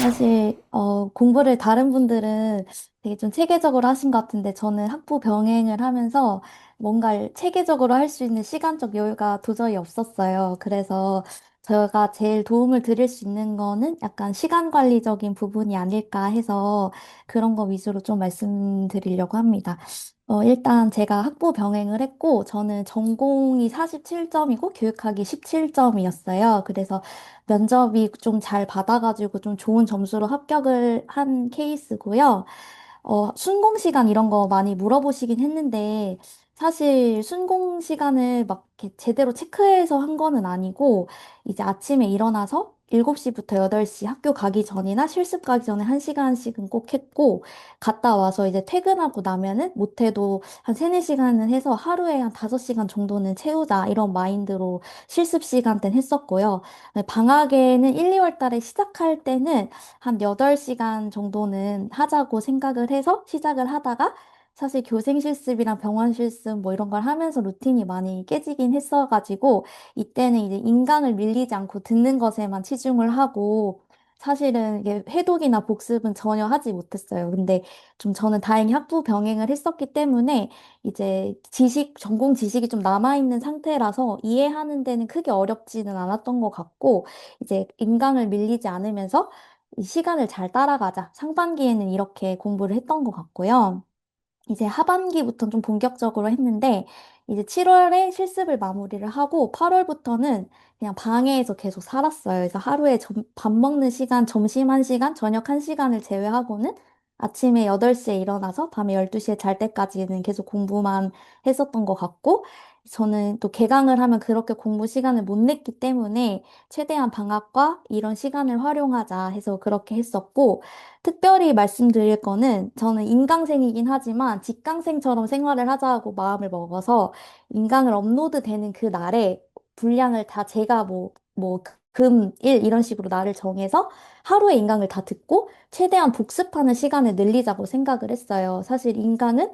사실, 공부를 다른 분들은 되게 좀 체계적으로 하신 것 같은데, 저는 학부 병행을 하면서 뭔가를 체계적으로 할 수 있는 시간적 여유가 도저히 없었어요. 그래서 제가 제일 도움을 드릴 수 있는 거는 약간 시간 관리적인 부분이 아닐까 해서 그런 거 위주로 좀 말씀드리려고 합니다. 일단 제가 학부 병행을 했고, 저는 전공이 47점이고, 교육학이 17점이었어요. 그래서 면접이 좀 잘 받아가지고 좀 좋은 점수로 합격을 한 케이스고요. 순공 시간 이런 거 많이 물어보시긴 했는데, 사실 순공 시간을 막 이렇게 제대로 체크해서 한 거는 아니고, 이제 아침에 일어나서 7시부터 8시 학교 가기 전이나 실습 가기 전에 1시간씩은 꼭 했고, 갔다 와서 이제 퇴근하고 나면은 못해도 한 3, 4시간은 해서 하루에 한 5시간 정도는 채우자, 이런 마인드로 실습 시간 때는 했었고요. 네, 방학에는 1, 2월 달에 시작할 때는 한 8시간 정도는 하자고 생각을 해서 시작을 하다가 사실 교생 실습이랑 병원 실습 뭐 이런 걸 하면서 루틴이 많이 깨지긴 했어가지고 이때는 이제 인강을 밀리지 않고 듣는 것에만 치중을 하고 사실은 이게 회독이나 복습은 전혀 하지 못했어요. 근데 좀 저는 다행히 학부 병행을 했었기 때문에 이제 전공 지식이 좀 남아있는 상태라서 이해하는 데는 크게 어렵지는 않았던 것 같고, 이제 인강을 밀리지 않으면서 이 시간을 잘 따라가자. 상반기에는 이렇게 공부를 했던 것 같고요. 이제 하반기부터는 좀 본격적으로 했는데, 이제 7월에 실습을 마무리를 하고, 8월부터는 그냥 방에서 계속 살았어요. 그래서 하루에 밥 먹는 시간, 점심 1시간, 저녁 1시간을 제외하고는 아침에 8시에 일어나서 밤에 12시에 잘 때까지는 계속 공부만 했었던 것 같고, 저는 또 개강을 하면 그렇게 공부 시간을 못 냈기 때문에 최대한 방학과 이런 시간을 활용하자 해서 그렇게 했었고, 특별히 말씀드릴 거는 저는 인강생이긴 하지만 직강생처럼 생활을 하자고 마음을 먹어서 인강을 업로드되는 그 날에 분량을 다 제가 금, 일 이런 식으로 날을 정해서 하루에 인강을 다 듣고 최대한 복습하는 시간을 늘리자고 생각을 했어요. 사실 인강은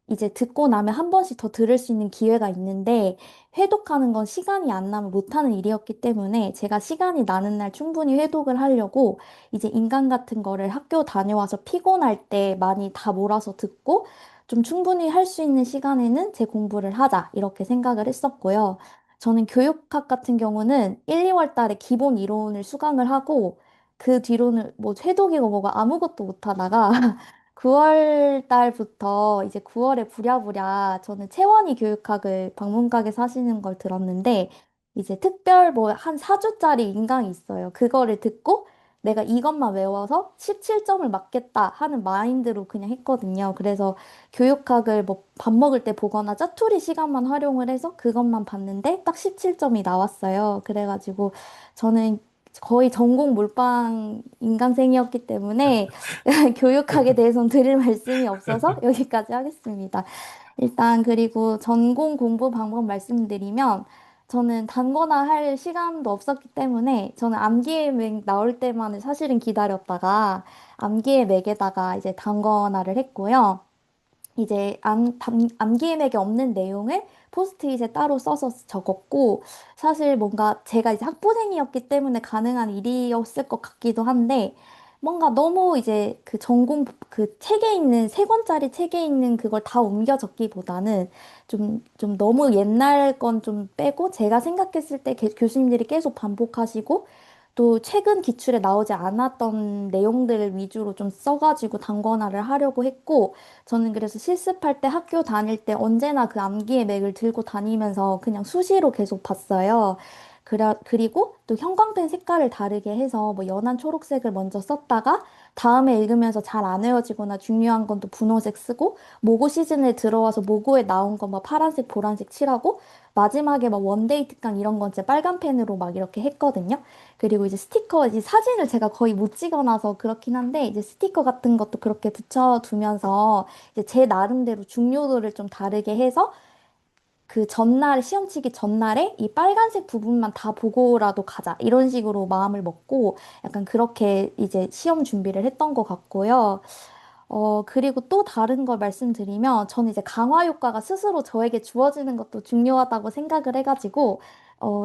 이제 듣고 나면 한 번씩 더 들을 수 있는 기회가 있는데 회독하는 건 시간이 안 나면 못하는 일이었기 때문에 제가 시간이 나는 날 충분히 회독을 하려고 이제 인강 같은 거를 학교 다녀와서 피곤할 때 많이 다 몰아서 듣고 좀 충분히 할 수 있는 시간에는 제 공부를 하자 이렇게 생각을 했었고요. 저는 교육학 같은 경우는 1, 2월 달에 기본 이론을 수강을 하고 그 뒤로는 뭐 회독이고 뭐고 아무것도 못 하다가 9월 달부터 이제 9월에 부랴부랴 저는 채원이 교육학을 방문각에서 하시는 걸 들었는데 이제 특별 뭐 한 4주짜리 인강이 있어요. 그거를 듣고 내가 이것만 외워서 17점을 맞겠다 하는 마인드로 그냥 했거든요. 그래서 교육학을 뭐 밥 먹을 때 보거나 짜투리 시간만 활용을 해서 그것만 봤는데 딱 17점이 나왔어요. 그래가지고 저는 거의 전공 몰빵 인강생이었기 때문에 교육학에 대해서는 드릴 말씀이 없어서 여기까지 하겠습니다. 일단 그리고 전공 공부 방법 말씀드리면 저는 단거나 할 시간도 없었기 때문에 저는 암기의 맥 나올 때만을 사실은 기다렸다가 암기의 맥에다가 이제 단거나를 했고요. 이제 암기맥에 없는 내용을 포스트잇에 따로 써서 적었고, 사실 뭔가 제가 이제 학부생이었기 때문에 가능한 일이었을 것 같기도 한데, 뭔가 너무 이제 그 전공, 그 책에 있는, 3권짜리 책에 있는 그걸 다 옮겨 적기보다는 좀 너무 옛날 건 좀 빼고, 제가 생각했을 때 교수님들이 계속 반복하시고, 또 최근 기출에 나오지 않았던 내용들을 위주로 좀 써가지고 단권화를 하려고 했고, 저는 그래서 실습할 때 학교 다닐 때 언제나 그 암기의 맥을 들고 다니면서 그냥 수시로 계속 봤어요. 그리고 또 형광펜 색깔을 다르게 해서 뭐 연한 초록색을 먼저 썼다가 다음에 읽으면서 잘 안 외워지거나 중요한 건 또 분홍색 쓰고 모고 시즌에 들어와서 모고에 나온 거 막 파란색, 보라색 칠하고 마지막에 막 원데이 특강 이런 건 이제 빨간 펜으로 막 이렇게 했거든요. 그리고 이제 스티커, 이제 사진을 제가 거의 못 찍어놔서 그렇긴 한데 이제 스티커 같은 것도 그렇게 붙여두면서 이제 제 나름대로 중요도를 좀 다르게 해서 그 전날, 시험 치기 전날에 이 빨간색 부분만 다 보고라도 가자. 이런 식으로 마음을 먹고 약간 그렇게 이제 시험 준비를 했던 것 같고요. 그리고 또 다른 걸 말씀드리면 저는 이제 강화 효과가 스스로 저에게 주어지는 것도 중요하다고 생각을 해가지고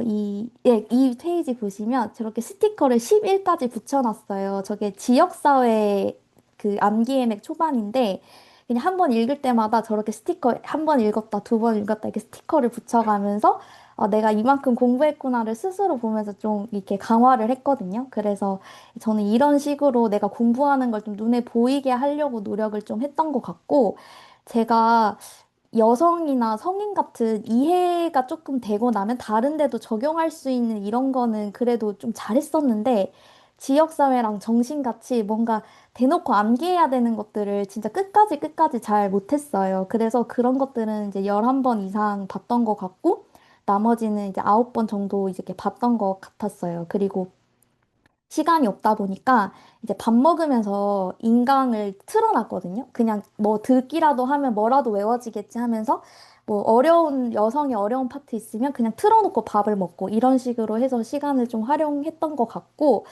이 페이지 보시면 저렇게 스티커를 10일까지 붙여놨어요. 저게 지역사회 그 암기애맥 초반인데, 그냥 한 번 읽을 때마다 저렇게 스티커 한 번 읽었다, 두 번 읽었다 이렇게 스티커를 붙여가면서 내가 이만큼 공부했구나를 스스로 보면서 좀 이렇게 강화를 했거든요. 그래서 저는 이런 식으로 내가 공부하는 걸 좀 눈에 보이게 하려고 노력을 좀 했던 것 같고, 제가 여성이나 성인 같은 이해가 조금 되고 나면 다른 데도 적용할 수 있는 이런 거는 그래도 좀 잘했었는데, 지역사회랑 정신같이 뭔가 대놓고 암기해야 되는 것들을 진짜 끝까지 끝까지 잘 못했어요. 그래서 그런 것들은 이제 11번 이상 봤던 것 같고, 나머지는 이제 9번 정도 이제 이렇게 봤던 것 같았어요. 그리고 시간이 없다 보니까 이제 밥 먹으면서 인강을 틀어놨거든요. 그냥 뭐 듣기라도 하면 뭐라도 외워지겠지 하면서 뭐 어려운 여성의 어려운 파트 있으면 그냥 틀어놓고 밥을 먹고 이런 식으로 해서 시간을 좀 활용했던 것 같고,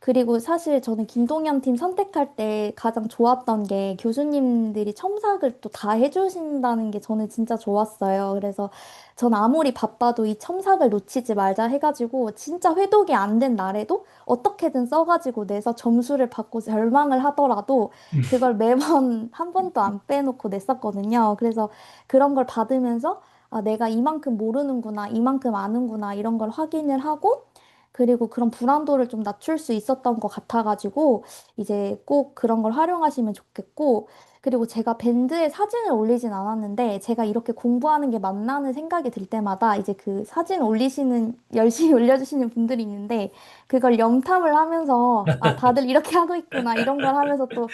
그리고 사실 저는 김동연 팀 선택할 때 가장 좋았던 게 교수님들이 첨삭을 또 다 해주신다는 게 저는 진짜 좋았어요. 그래서 전 아무리 바빠도 이 첨삭을 놓치지 말자 해가지고 진짜 회독이 안 된 날에도 어떻게든 써가지고 내서 점수를 받고 절망을 하더라도 그걸 매번 한 번도 안 빼놓고 냈었거든요. 그래서 그런 걸 받으면서 내가 이만큼 모르는구나, 이만큼 아는구나, 이런 걸 확인을 하고, 그리고 그런 불안도를 좀 낮출 수 있었던 것 같아가지고, 이제 꼭 그런 걸 활용하시면 좋겠고, 그리고 제가 밴드에 사진을 올리진 않았는데, 제가 이렇게 공부하는 게 맞나는 생각이 들 때마다, 이제 그 사진 올리시는, 열심히 올려주시는 분들이 있는데, 그걸 염탐을 하면서, 다들 이렇게 하고 있구나, 이런 걸 하면서 또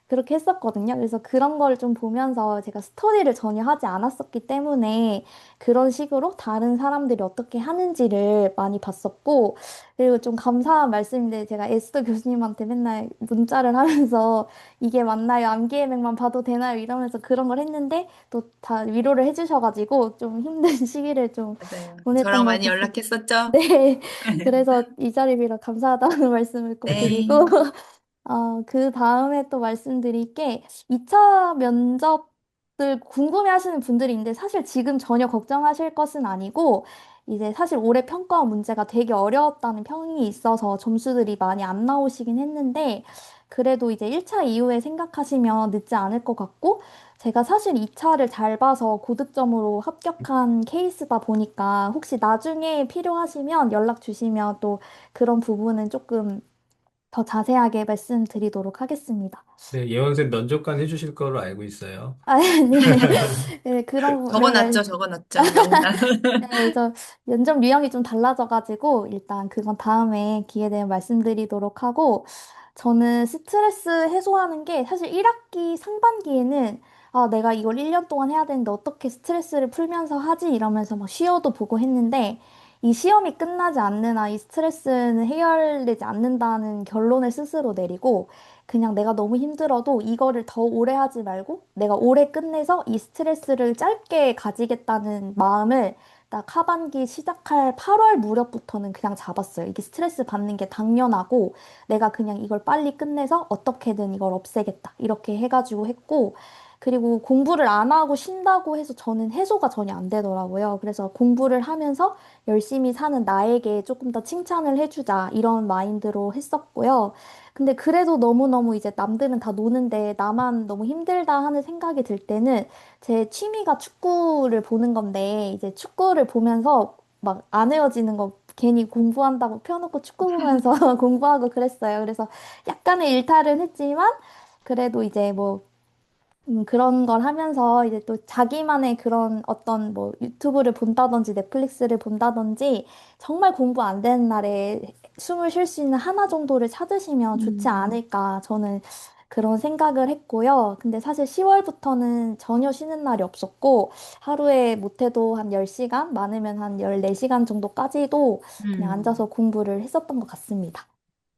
그렇게 했었거든요. 그래서 그런 걸 좀 보면서 제가 스터디를 전혀 하지 않았었기 때문에, 그런 식으로 다른 사람들이 어떻게 하는지를 많이 봤었고, 그리고 좀 감사한 말씀인데 제가 에스더 교수님한테 맨날 문자를 하면서 이게 맞나요? 암기예맥만 봐도 되나요? 이러면서 그런 걸 했는데 또 다 위로를 해주셔가지고 좀 힘든 시기를 좀 맞아요. 보냈던 저랑 것 많이 같습니다. 연락했었죠? 네. 그래서 이 자리 빌어 감사하다는 말씀을 꼭 드리고, 네. 그 다음에 또 말씀드릴 게 2차 면접들 궁금해 하시는 분들이 있는데 사실 지금 전혀 걱정하실 것은 아니고, 이제 사실 올해 평가 문제가 되게 어려웠다는 평이 있어서 점수들이 많이 안 나오시긴 했는데, 그래도 이제 1차 이후에 생각하시면 늦지 않을 것 같고, 제가 사실 2차를 잘 봐서 고득점으로 합격한 케이스다 보니까 혹시 나중에 필요하시면 연락 주시면 또 그런 부분은 조금 더 자세하게 말씀드리도록 하겠습니다. 네, 예원생 면접관 해주실 거로 알고 있어요. 아니에요. 네, 그런, 네, 적어놨죠, 적어놨죠. 명단. 네, 저 면접 유형이 좀 달라져가지고 일단 그건 다음에 기회 되면 말씀드리도록 하고, 저는 스트레스 해소하는 게 사실 1학기 상반기에는 내가 이걸 1년 동안 해야 되는데 어떻게 스트레스를 풀면서 하지? 이러면서 막 시험도 보고 했는데, 이 시험이 끝나지 않는 한 이 스트레스는 해결되지 않는다는 결론을 스스로 내리고, 그냥 내가 너무 힘들어도 이거를 더 오래 하지 말고 내가 오래 끝내서 이 스트레스를 짧게 가지겠다는 마음을 딱 하반기 시작할 8월 무렵부터는 그냥 잡았어요. 이게 스트레스 받는 게 당연하고 내가 그냥 이걸 빨리 끝내서 어떻게든 이걸 없애겠다. 이렇게 해가지고 했고, 그리고 공부를 안 하고 쉰다고 해서 저는 해소가 전혀 안 되더라고요. 그래서 공부를 하면서 열심히 사는 나에게 조금 더 칭찬을 해주자. 이런 마인드로 했었고요. 근데 그래도 너무너무 이제 남들은 다 노는데 나만 너무 힘들다 하는 생각이 들 때는 제 취미가 축구를 보는 건데, 이제 축구를 보면서 막 안 헤어지는 거 괜히 공부한다고 펴놓고 축구 보면서 공부하고 그랬어요. 그래서 약간의 일탈은 했지만 그래도 이제 뭐 그런 걸 하면서 이제 또 자기만의 그런 어떤 뭐 유튜브를 본다든지 넷플릭스를 본다든지 정말 공부 안 되는 날에 숨을 쉴 수 있는 하나 정도를 찾으시면 좋지 음, 않을까 저는 그런 생각을 했고요. 근데 사실 10월부터는 전혀 쉬는 날이 없었고 하루에 못해도 한 10시간, 많으면 한 14시간 정도까지도 그냥 앉아서 음. 공부를 했었던 것 같습니다.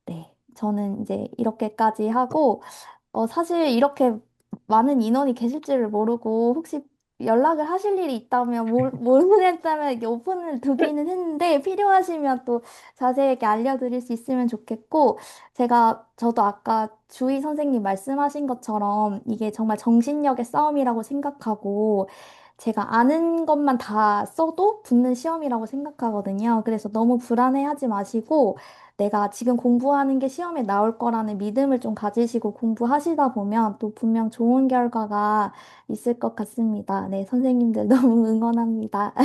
네. 저는 이제 이렇게까지 하고 사실 이렇게 많은 인원이 계실지를 모르고 혹시 연락을 하실 일이 있다면 모르겠다면 이게 오픈을 두기는 했는데 필요하시면 또 자세하게 알려드릴 수 있으면 좋겠고, 저도 아까 주희 선생님 말씀하신 것처럼 이게 정말 정신력의 싸움이라고 생각하고 제가 아는 것만 다 써도 붙는 시험이라고 생각하거든요. 그래서 너무 불안해하지 마시고 내가 지금 공부하는 게 시험에 나올 거라는 믿음을 좀 가지시고 공부하시다 보면 또 분명 좋은 결과가 있을 것 같습니다. 네, 선생님들 너무 응원합니다.